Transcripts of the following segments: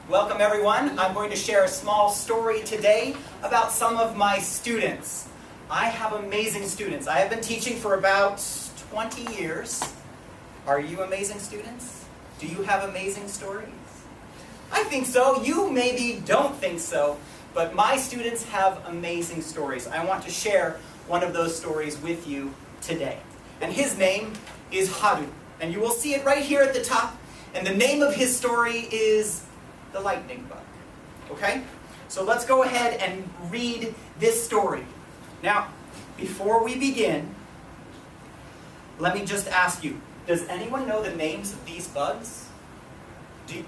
Welcome everyone. I'm going to share a small story today about some of my students. I have amazing students. I have been teaching for about 20 years. Are you amazing students? Do you have amazing stories? I think so. You maybe don't think so, but my students have amazing stories. I want to share one of those stories with you today. And his name is Haru. And you will see it right here at the top. And the name of his story is the lightning bug. Okay? So let's go ahead and read this story. Now, before we begin, let me just ask you, does anyone know the names of these bugs? Do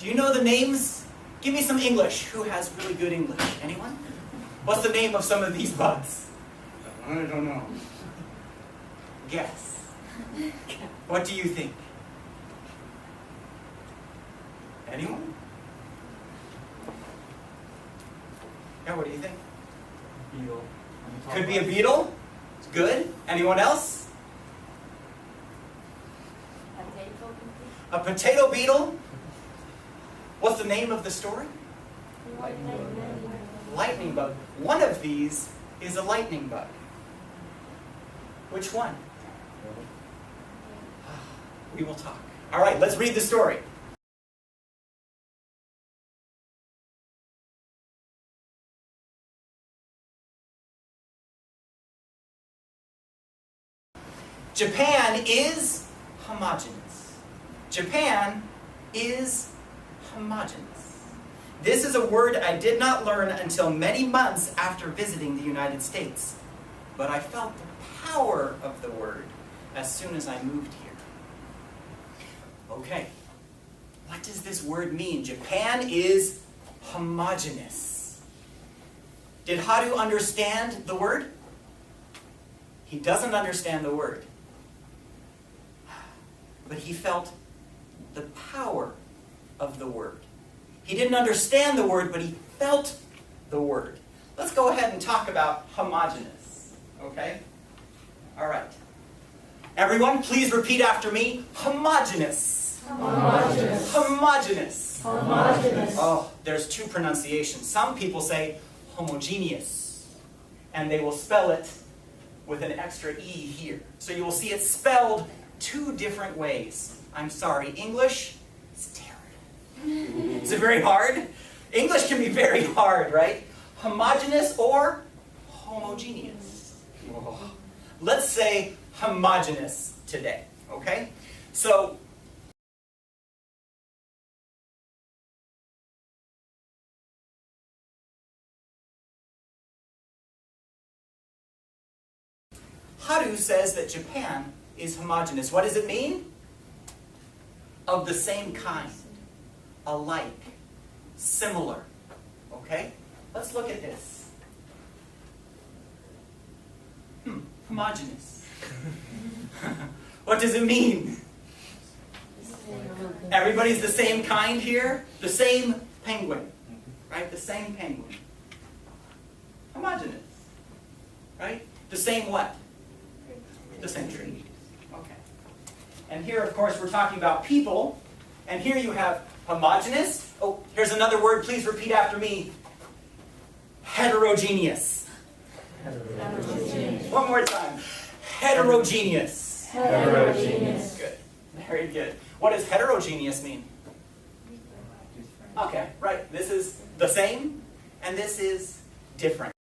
you know the names? Give me some English. Who has really good English? Anyone? What's the name of some of these bugs? I don't know. Guess. What do you think? Anyone? Yeah, what do you think? Beetle. Could be a beetle. It's good. Anyone else? A potato beetle. What's the name of the story? Lightning bug. One of these is a lightning bug. Which one? We will talk. All right, let's read the story. Japan is homogeneous. Japan is homogeneous. This is a word I did not learn until many months after visiting the United States. But I felt the power of the word as soon as I moved here. Okay, what does this word mean? Japan is homogeneous. Did Haru understand the word? He doesn't understand the word. But he felt the power of the word. He didn't understand the word, but he felt the word. Let's go ahead and talk about homogeneous. Okay? All right. Everyone, please repeat after me. Homogeneous. Homogeneous. Homogeneous. Homogeneous. Oh, there's two pronunciations. Some people say homogeneous, and they will spell it with an extra E here. So you will see it spelled two different ways. I'm sorry, English is terrible. Is it very hard? English can be very hard, right? Homogeneous or homogeneous. Oh. Let's say homogeneous today, okay? So, Haru says that Japan is homogeneous. What does it mean? Of the same kind, alike, similar. Okay? Let's look at this. Homogeneous. What does it mean? Everybody's the same kind here? The same penguin. Right? The same penguin. Homogeneous. Right? The same what? The same tree. Okay. And here, of course, we're talking about people. And here you have homogeneous. Oh, here's another word. Please repeat after me. Heterogeneous. Heterogeneous. One more time. Heterogeneous. Heterogeneous. Good. Very good. What does heterogeneous mean? Okay, right. This is the same, and this is different.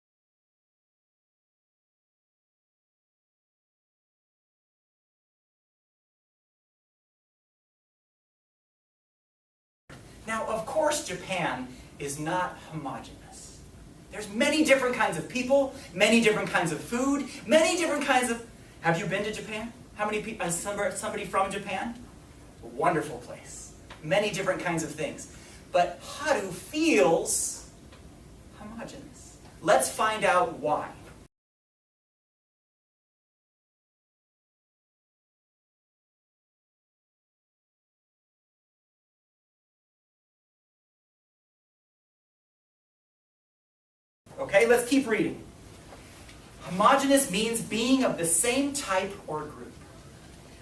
Now, of course, Japan is not homogeneous. There's many different kinds of people, many different kinds of food, many different kinds of... Have you been to Japan? How many people? Somebody from Japan? A wonderful place. Many different kinds of things. But Haru feels homogeneous. Let's find out why. Okay, let's keep reading. Homogeneous means being of the same type or group.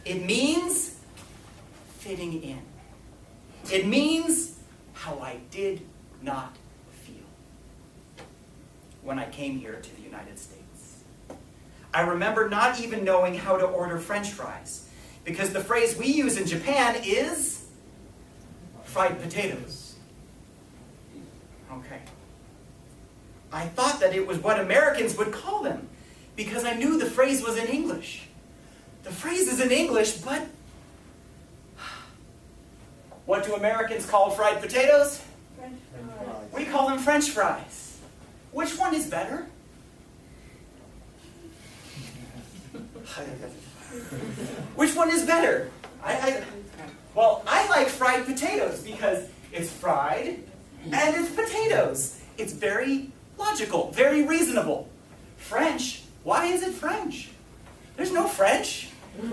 It means fitting in. It means how I did not feel when I came here to the United States. I remember not even knowing how to order French fries, because the phrase we use in Japan is fried potatoes. Okay. I thought that it was what Americans would call them, because I knew the phrase was in English. The phrase is in English, but what do Americans call fried potatoes? French fries. We call them French fries. Which one is better? Which one is better? Well, I like fried potatoes because it's fried and it's potatoes. It's very logical, very reasonable. French, why is it French? There's no French.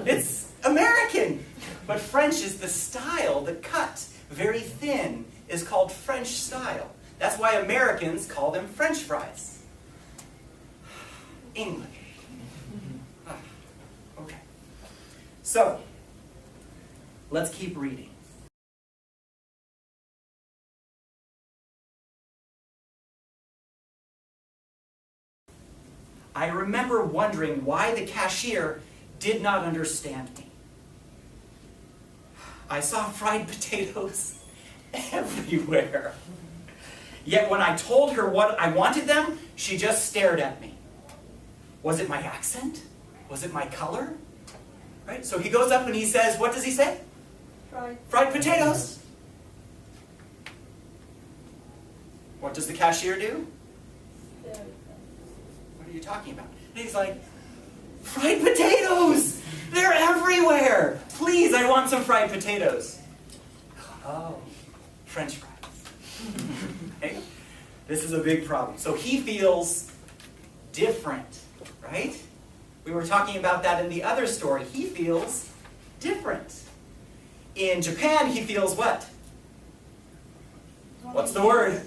It's American. But French is the style, the cut, very thin, is called French style. That's why Americans call them French fries. English. Okay. So, let's keep reading. I remember wondering why the cashier did not understand me. I saw fried potatoes everywhere. Yet when I told her what I wanted them, she just stared at me. Was it my accent? Was it my color? Right? So he goes up and he says, what does he say? Fried potatoes. What does the cashier do? What are you talking about? And he's like, fried potatoes! They're everywhere! Please, I want some fried potatoes. Oh, French fries. Okay? This is a big problem. So he feels different, right? We were talking about that in the other story. He feels different. In Japan, he feels what? What's the word?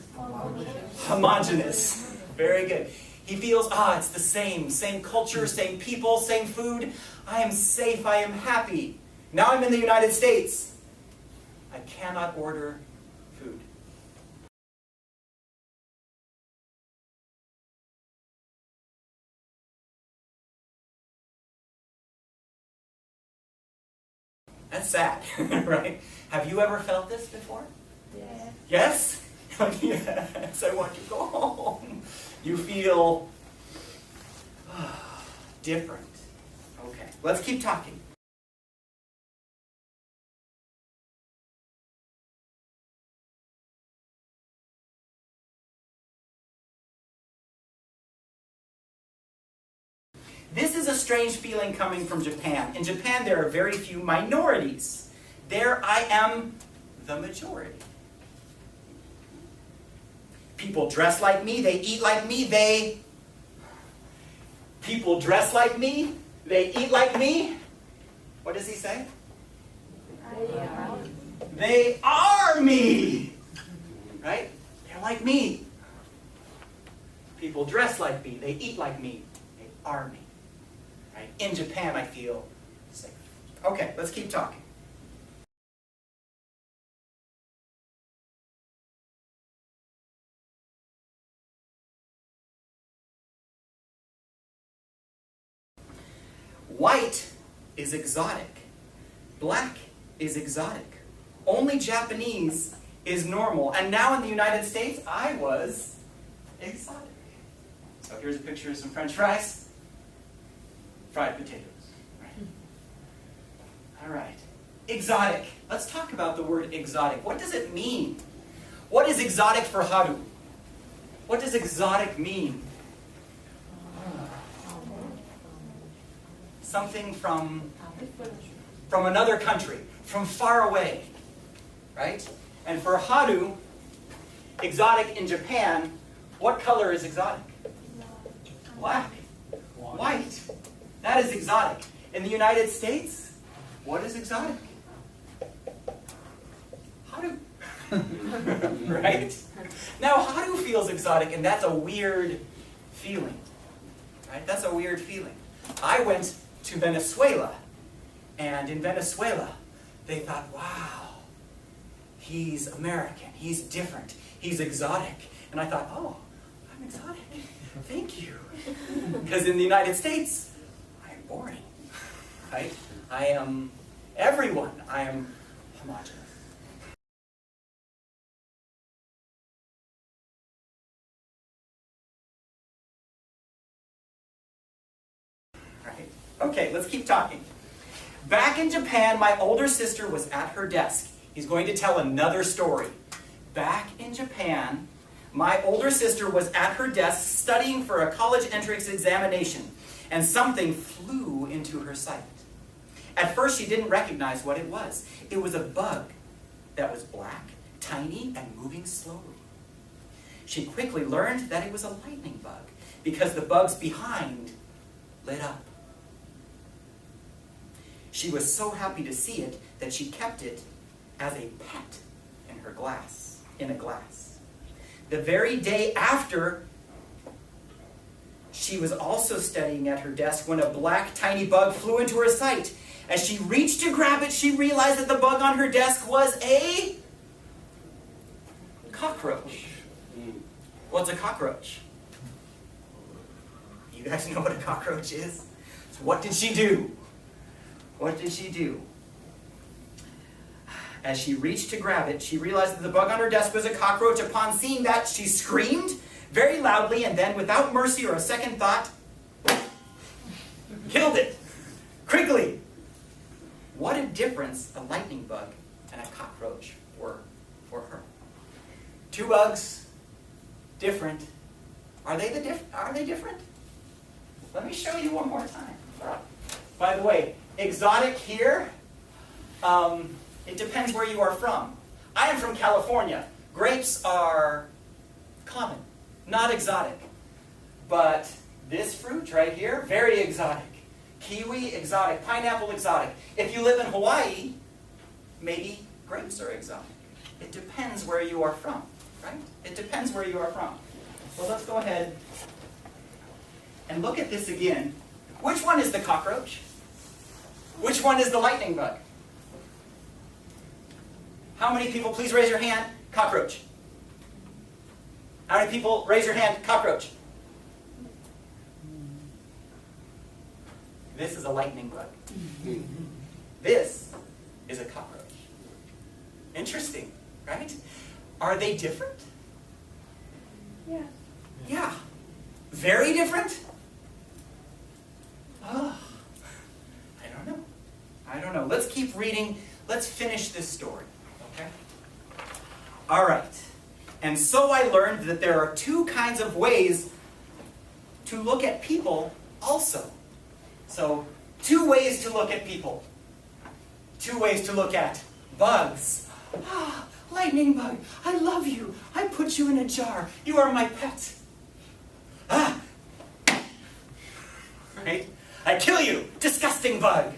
Homogeneous. Very good. He feels, it's the same culture, same people, same food. I am safe, I am happy. Now I'm in the United States. I cannot order food. That's sad, right? Have you ever felt this before? Yes. Yes? Yes, I want to go home. You feel different. Okay, let's keep talking. This is a strange feeling coming from Japan. In Japan, there are very few minorities. There I am the majority. People dress like me, they eat like me, People dress like me, they eat like me. What does he say? They are me! Right? They're like me. People dress like me, they eat like me, they are me. Right? In Japan, I feel safe. Okay, let's keep talking. White is exotic. Black is exotic. Only Japanese is normal. And now in the United States, I was exotic. So here's a picture of some French fries. Fried potatoes. Right? All right. Exotic. Let's talk about the word exotic. What does it mean? What is exotic for Haru? What does exotic mean? Something from another country, from far away, right? And for Haru, exotic in Japan, what color is exotic? Black. White. That is exotic. In the United States, what is exotic? Haru. Right? Now, Haru feels exotic, and that's a weird feeling. Right? That's a weird feeling. I went to Venezuela, and in Venezuela, they thought, wow, he's American, he's different, he's exotic. And I thought, oh, I'm exotic. Thank you. Because in the United States, I am boring, right? I am everyone. I am homogeneous. Right? Okay, let's keep talking. Back in Japan, my older sister was at her desk. He's going to tell another story. Back in Japan, my older sister was at her desk studying for a college entrance examination, and something flew into her sight. At first, she didn't recognize what it was. It was a bug that was black, tiny, and moving slowly. She quickly learned that it was a lightning bug because the bugs behind lit up. She was so happy to see it that she kept it as a pet in her glass, in a glass. The very day after, she was also studying at her desk when a black tiny bug flew into her sight. As she reached to grab it, she realized that the bug on her desk was a cockroach. What's a cockroach? You guys know what a cockroach is? So what did she do? What did she do? As she reached to grab it, she realized that the bug on her desk was a cockroach. Upon seeing that, she screamed very loudly and then, without mercy or a second thought, killed it. Quickly. What a difference a lightning bug and a cockroach were for her. Two bugs, different. Are they different? Let me show you one more time. By the way, exotic here, it depends where you are from. I am from California. Grapes are common, not exotic. But this fruit right here, very exotic. Kiwi, exotic. Pineapple, exotic. If you live in Hawaii, maybe grapes are exotic. It depends where you are from, right? It depends where you are from. Well, let's go ahead and look at this again. Which one is the cockroach? Which one is the lightning bug? How many people, please raise your hand, cockroach? How many people, raise your hand, cockroach? This is a lightning bug. This is a cockroach. Interesting, right? Are they different? Yeah. Yeah. Very different? Oh, I don't know. Let's keep reading. Let's finish this story, okay? All right. And so I learned that there are two kinds of ways to look at people also. So, two ways to look at people. Two ways to look at bugs. Ah, lightning bug, I love you. I put you in a jar. You are my pet. Ah! Right? I kill you, disgusting bug.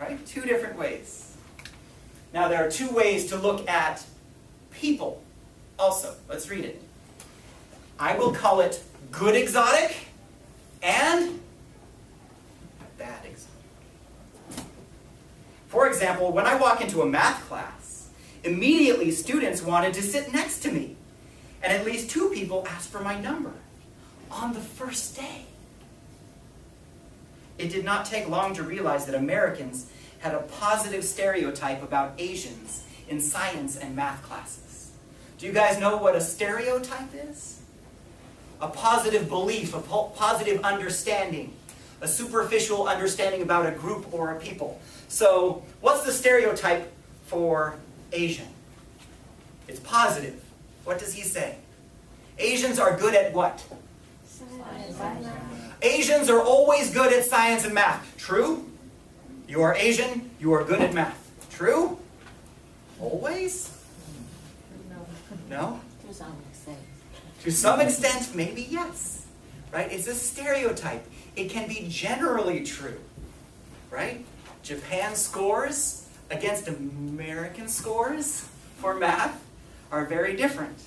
Right? Two different ways. Now there are two ways to look at people also. Let's read it. I will call it good exotic and bad exotic. For example, when I walk into a math class, immediately students wanted to sit next to me. And at least two people asked for my number on the first day. It did not take long to realize that Americans had a positive stereotype about Asians in science and math classes. Do you guys know what a stereotype is? A positive belief, a positive understanding, a superficial understanding about a group or a people. So, what's the stereotype for Asian? It's positive. What does he say? Asians are good at what? Science. Asians are always good at science and math. True? You are Asian, you are good at math. True? Always? No? To some extent. To some extent, maybe yes. Right? It's a stereotype. It can be generally true. Right? Japan's scores against American scores for math are very different.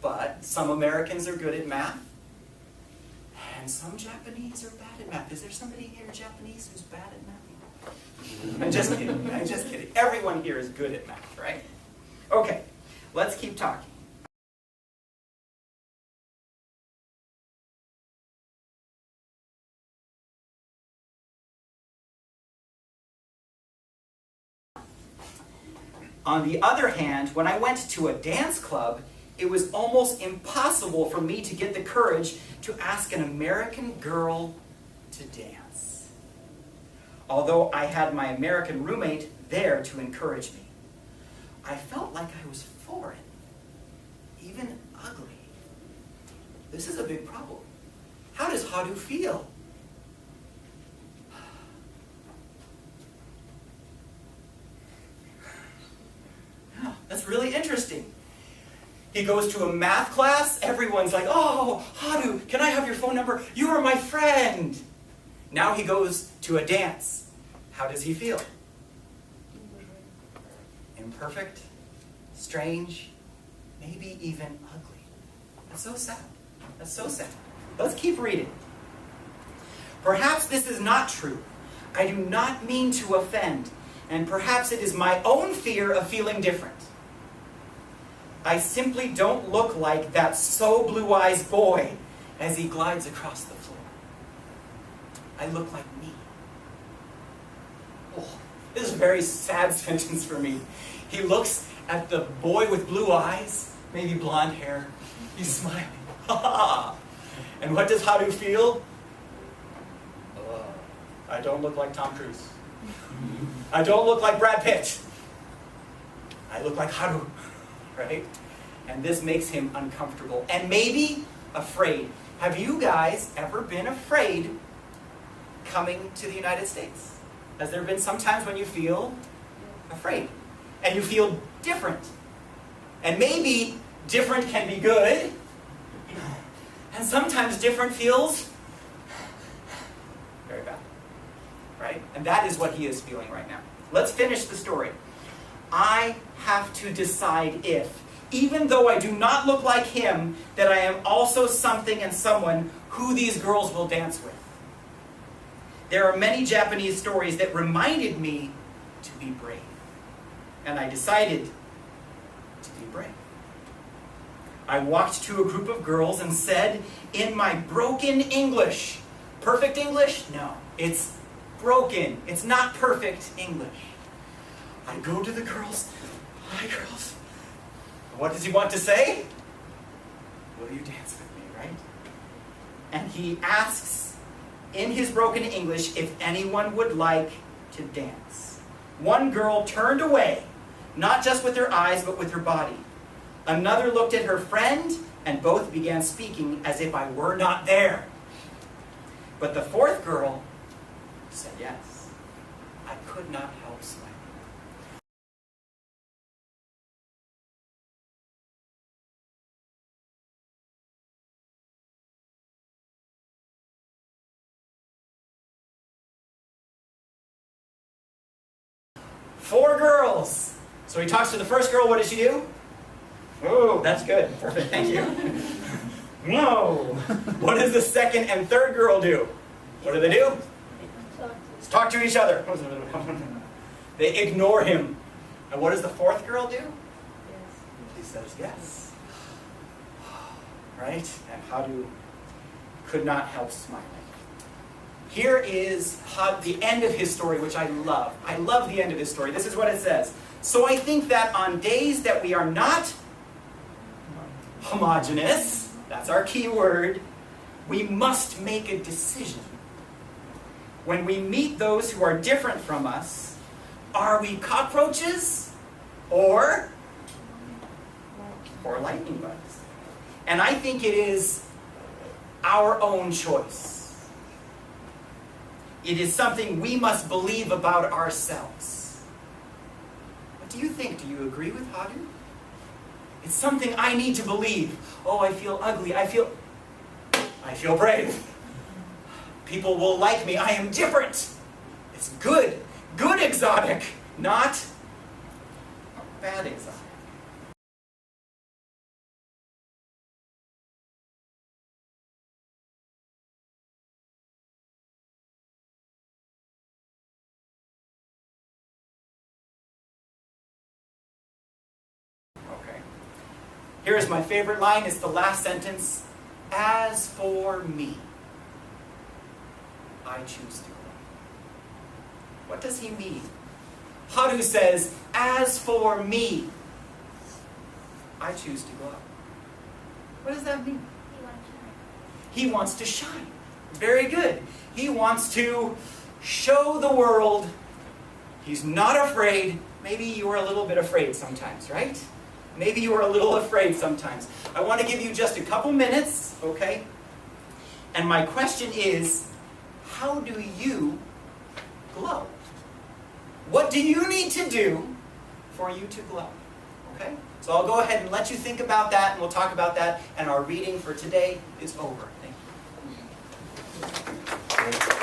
But some Americans are good at math, and some Japanese are bad at math. Is there somebody here Japanese who's bad at math? I'm just kidding. I'm just kidding. Everyone here is good at math, right? Okay, let's keep talking. On the other hand, when I went to a dance club, it was almost impossible for me to get the courage to ask an American girl to dance. Although I had my American roommate there to encourage me, I felt like I was foreign, even ugly. This is a big problem. How does Hadu feel? Yeah, that's really interesting. He goes to a math class, everyone's like, oh, Hadu, can I have your phone number? You are my friend. Now he goes to a dance. How does he feel? Imperfect, strange, maybe even ugly. That's so sad. That's so sad. Let's keep reading. Perhaps this is not true. I do not mean to offend, and perhaps it is my own fear of feeling different. I simply don't look like that so blue-eyes boy as he glides across the floor. I look like me. Oh, this is a very sad sentence for me. He looks at the boy with blue eyes, maybe blonde hair. He's smiling. And what does Hadu feel? I don't look like Tom Cruise. I don't look like Brad Pitt. I look like Hadu. Right? And this makes him uncomfortable and maybe afraid. Have you guys ever been afraid coming to the United States? Has there been some times when you feel afraid and you feel different? And maybe different can be good, and sometimes different feels very bad. Right? And that is what he is feeling right now. Let's finish the story. I have to decide if, even though I do not look like him, that I am also something and someone who these girls will dance with. There are many Japanese stories that reminded me to be brave. And I decided to be brave. I walked to a group of girls and said in my broken English, perfect English? No, it's broken. It's not perfect English. I go to the girls. Hi, girls. What does he want to say? Will you dance with me, right? And he asks in his broken English if anyone would like to dance. One girl turned away, not just with her eyes, but with her body. Another looked at her friend, and both began speaking as if I were not there. But the fourth girl said yes. I could not help smiling. Four girls. So he talks to the first girl. What does she do? Oh, that's good. Perfect. Thank you. No. What does the second and third girl do? What do? Let's talk to each other. They ignore him. And what does the fourth girl do? She says yes. Right? And Hadu could not help smiling. Here is the end of his story, which I love. I love the end of his story. This is what it says. So I think that on days that we are not homogeneous, that's our key word, we must make a decision. When we meet those who are different from us, are we cockroaches or lightning bugs? And I think it is our own choice. It is something we must believe about ourselves. What do you think? Do you agree with Hadu? It's something I need to believe. Oh, I feel ugly. I feel brave. People will like me. I am different. It's good. Good exotic, not bad exotic. Here's my favorite line. It's the last sentence. As for me, I choose to glow. What does he mean? Hadu says, as for me, I choose to glow. What does that mean? He wants to shine. Very good. He wants to show the world he's not afraid. Maybe you are a little bit afraid sometimes, right? Maybe you are a little afraid sometimes. I want to give you just a couple minutes, okay? And my question is, how do you glow? What do you need to do for you to glow? Okay? So I'll go ahead and let you think about that, and we'll talk about that, and our reading for today is over. Thank you.